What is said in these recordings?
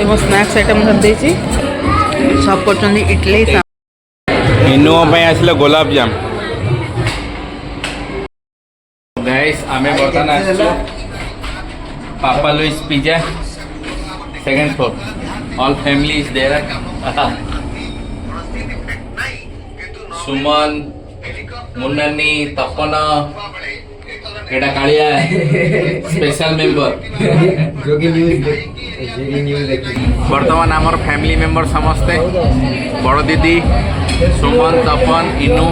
एवं snacks item धर देछि सब करछन इडली इनु पे आसले गुलाब जाम गाइस आमे बर्तन आसलो Papa Louis pizza second floor all family is there Suman मुन्नानी तपन एटा कालिया स्पेशल मेंबर जोगी न्यूज वर्तमान आमर फैमिली मेंबर समस्ते बड़ दीदी सुमन तपन इनु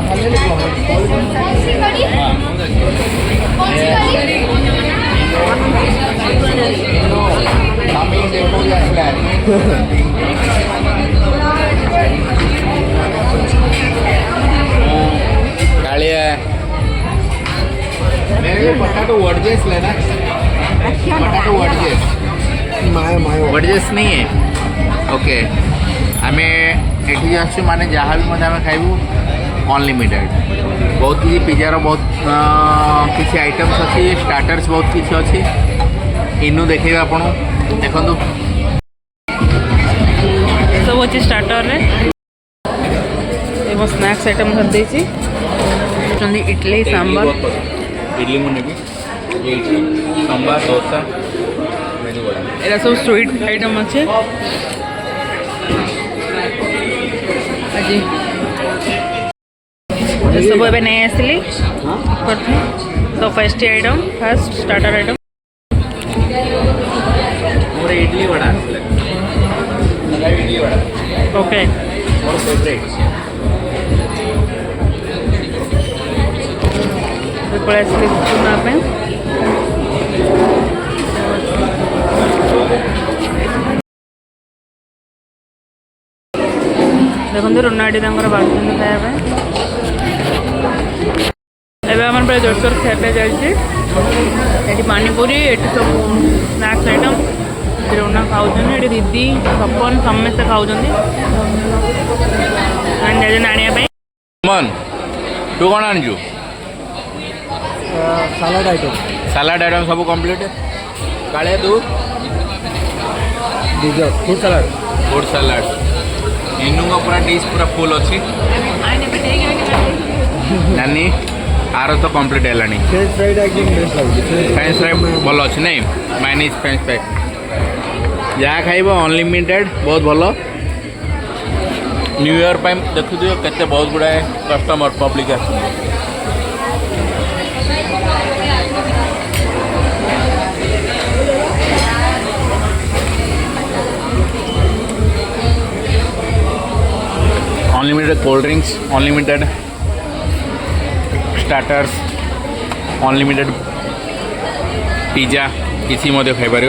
कालिया मेरे पटाटो वर्जेस लेना पटाटो वर्जेस वर्जेस नहीं है ओके आमे एठी आसु माने जहाँ भी मत आमे खाइबू अनलिमिटेड बहुत किसी पिज्जार बहुत किसी आइटम्स अच्छी स्टार्टर्स बहुत किसी अच्छी इनु देखेबे आपण देखंतु सब अच्छे स्टार्टर रे एवं स्नैक्स आइटम धर देछि इडली सांबर इडली मुने भी इडली सांबर डोसा मेनू वाला एरा सब स्वीट आइटम अच्छे अजी सब एबे नहीं आसली तो first item first starter item मोर इडली वड़ा इडली वड़ा ओके मोर फेवरेट पड़े आसली चुना पे देखो रुनाटी बांधुन खाया एवं आम पूरा जोरसोर खाया चलती पानीपुरी ये सब स्नैक्स आइटम रुना खाऊँ ये दीदी सपन समस्ते खाऊँ आने मन तू कौन आणजु सलाड आइटम सब कंप्लीट काले तू फ्रूट सलाड इनु का पूरा डिश पूरा फुल अच्छी नानी आर तो कंप्लीट है फ्रेंच फ्राई भल अच्छी नहीं माइनीज फ्रेंच फ्राई जहाँ खाइब अनलिमिटेड बहुत भल न्यू ईयर पर देखु केते बहुत गुड़ाए कस्टमर पब्लिक आस unlimited cold drinks unlimited starters unlimited pizza किसी मध्य खाइपर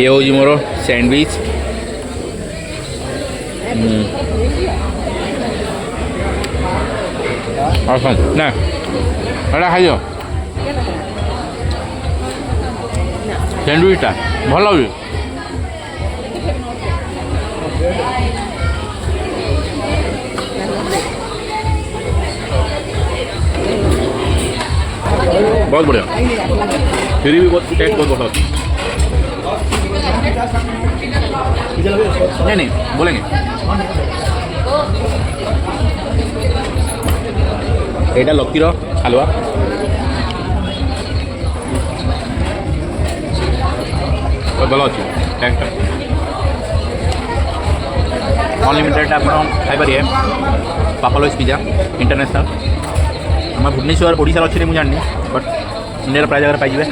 ये हूँ मोर सैंडविच ना एटा खाई सैंडविचटा भल लगे बहुत बढ़िया फिर भी बहुत टेस्ट बहुत बहुत नहीं बोलेंगे एटा लकीर हलवा बहुत भल अच्छे टेस्ट अनलिमिटेड आप खाईपर पापा लुइस पिज्जा इंटरनेशनल आम भुवनेश्वर ओडिशा अच्छे मुझे जानी बट इंडिया प्राय जगह पाइबे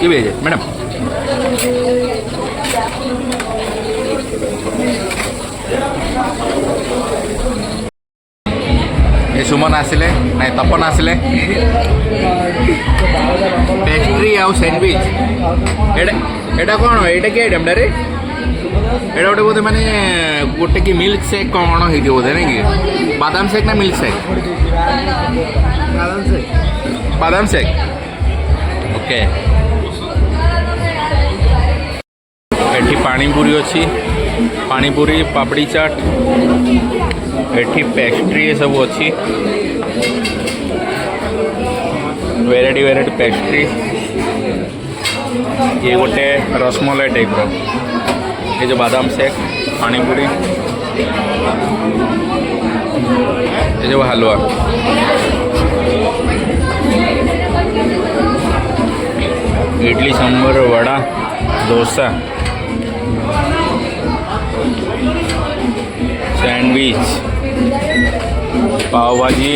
ये भेजे मैडम ये सुमन आसिले नाई तपन आसिले पेस्ट्री आउ सैंडविच एटा कौन एटा कि आइटम रे एटा गोटे बोधे माने गोटे कि मिल्क शेक कौन होती बोधे नहीं कि बादाम शेक ना मिल्क शेक बादाम शेक ओके पानीपुरी अच्छी पानीपुरी पापड़ी चाट एठी पेस्ट्री ये सब अच्छी वेराइटी वेराइटी पेस्ट्री ये गोटे रसमलाई टाइप रो ये जो बादाम शेक पानीपुरी ये जो हलवा इडली सांभर वड़ा डोसा सैंडविच पाव भाजी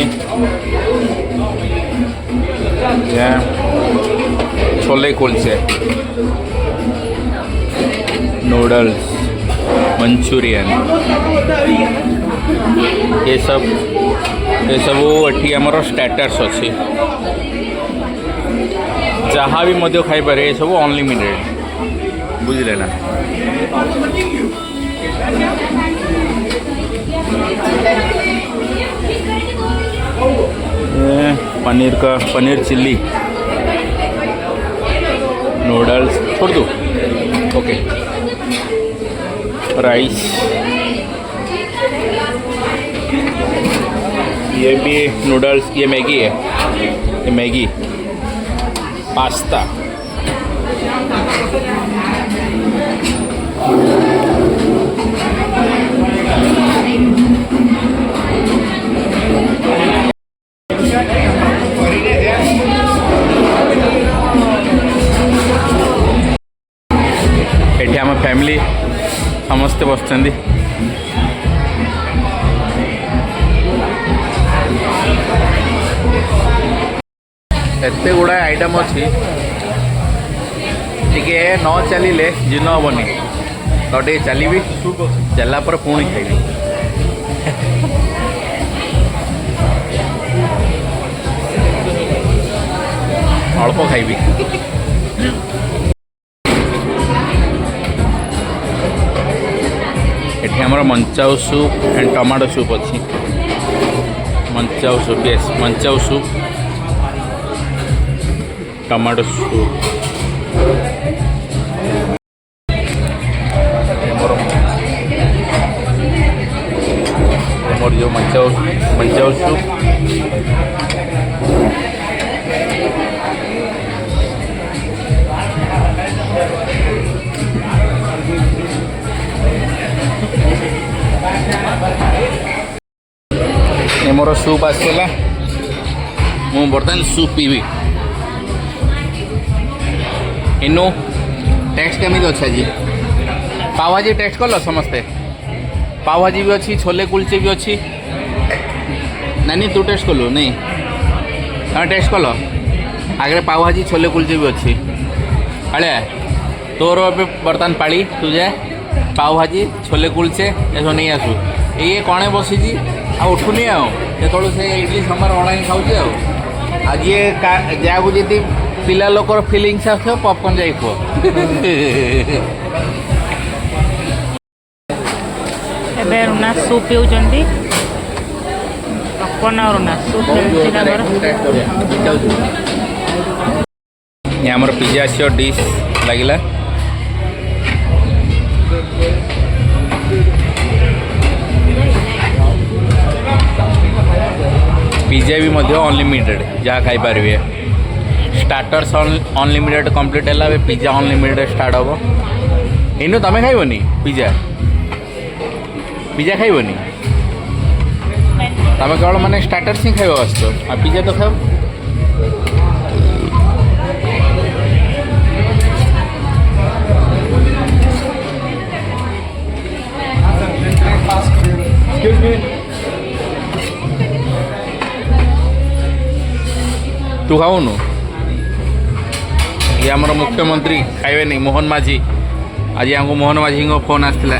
छोले कुलचे नूडल्स मंचूरियन ये सब एठी आमर स्टार्टर्स अच्छी जहाँ भी मध्य खाई पारे ये सब अनलिमिटेड बुझले ना पनीर चिल्ली नूडल्स छोड़ दो ओके राइस ये भी नूडल्स ये मैगी है ये मैगी पास्ता एठी आम फैमिली समस्ते बसचंदी एते गुड़ा आइटम अच्छी टे न चलिए जिन हेनी तो टे चलि चलला पर पुणी खाइबी अल्प खाइबी एठी हमर manchow soup and tomato soup अच्छी manchow soup yes manchow soup tomato soup और जो मंचाऊ सूप मोर सूप आसला मु बर्तमान सूप पीबी इनु टेस्ट केमी अच्छा जी पाव भाजी टेस्ट कल समस्ते पाव भाजी भी अच्छी छोले कुलचे भी अच्छी नानी तू टेस्ट कलु नहीं हाँ टेस्ट कल आगे पाव भाजी छोले कुलचे भी अच्छी अड़े तोर बर्तमान पाड़ी तू जाए पाव भाजी छोले कुलचे एसब नहीं आसु ये कणे बसी आ उठुनी आतु से इडली सांभर अड़ा खाऊ आज ये जहाँ जी पिला लोकर फिलिंग्स आस पॉपकॉर्न जाई खो एबे रुना सूप पिउचंदी पॉपकॉर्न और रुना सूप ये हमर पिज्जा आसियो डिश लागिला पिज्जा भी मध्य अनलिमिटेड जहाँ खाई पारे स्टार्टर्स अनलिमिटेड कंप्लीट है पिज्जा अनलिमिटेड स्टार्ट हम इनु तमें खाइबनी पिज्जा पिज्जा खाइबनी तमें केवल माने स्टार्टर्स ही खाइब आस आ पिज्जा तो खाओ तू खाऊनु ये आमर मुख्यमंत्री खाइबे नहीं मोहन माझी आज हमको मोहन माझी फोन आसला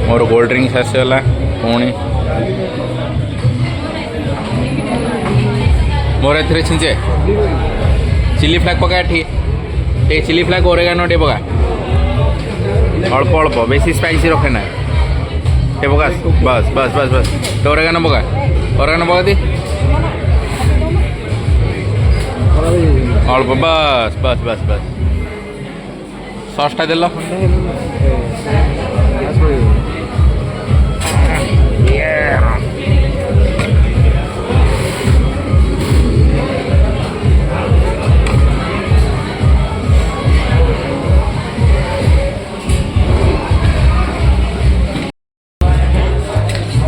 मोर कोल्ड ड्रिंक्स आसगला पुणी मोर ए छिंचे चिली फ्लैग पका ये चिली फ्लैग ओरेगानो टे पका अल्प अल्प बेसी स्पाइसी रखे ना ये पका बस बस बस बस तो ओरेगानो पका दी ଅଳ୍ପ ବାସ୍ ବାସ୍ ବାସ୍ ବାସ୍ ସସ୍ଟା ଦେଲ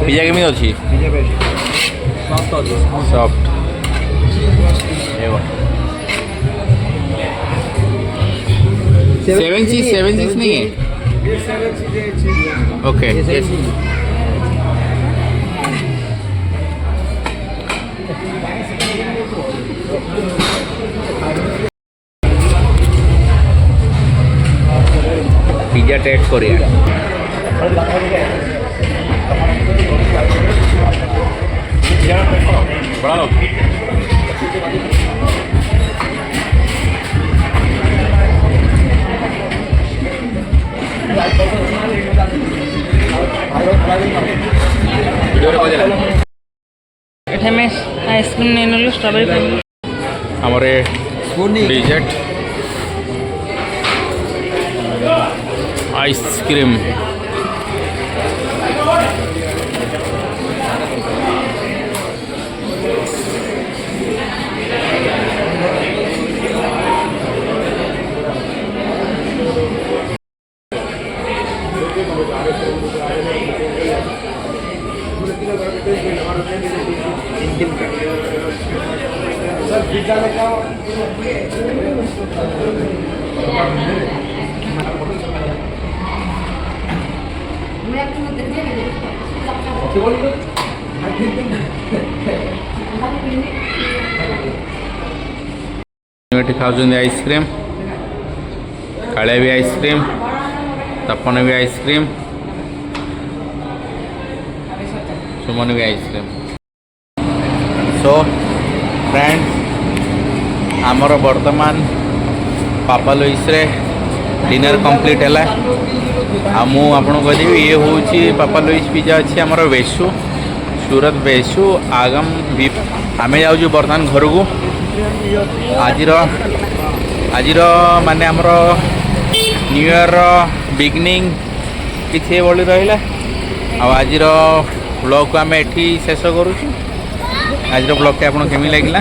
ପିଜା କେମିତି ଅଛି ସଫ୍ଟ सेवन चीज नहीं है ओके पिज्जा टेस्ट करिए बड़ा लो एठे में आइसक्रीम नहीं नलो स्ट्रॉबेरी खाई हमारे डेजर्ट आइसक्रीम एटी खाऊँ आइसक्रीम कालिया भी आइसक्रीम तपन भी आइसक्रीम सुमन भी आइसक्रीम सो फ्रेंड्स आमर वर्तमान पापा लुइस रे डिनर कंप्लीट है आपको कहि ये हूँ पापा लुइस पिज्जा अच्छी आमर वेसु सूरत वेसु आगम आम जाऊँ बर्तमान घर को आज माने आमर न्यू ईयर बिगनिंग किसी भली रहा आज ब्लॉग को आम एठी शेष करूँ आज ब्लॉग टे आपको केमी लगे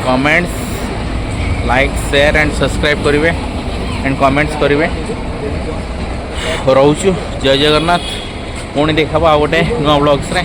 comments like share and subscribe करेंगे एंड कमेंट्स करेंगे रोचु जय जगन्नाथ पुणी देखा आ गोटे नुआ ब्लॉग्स रे।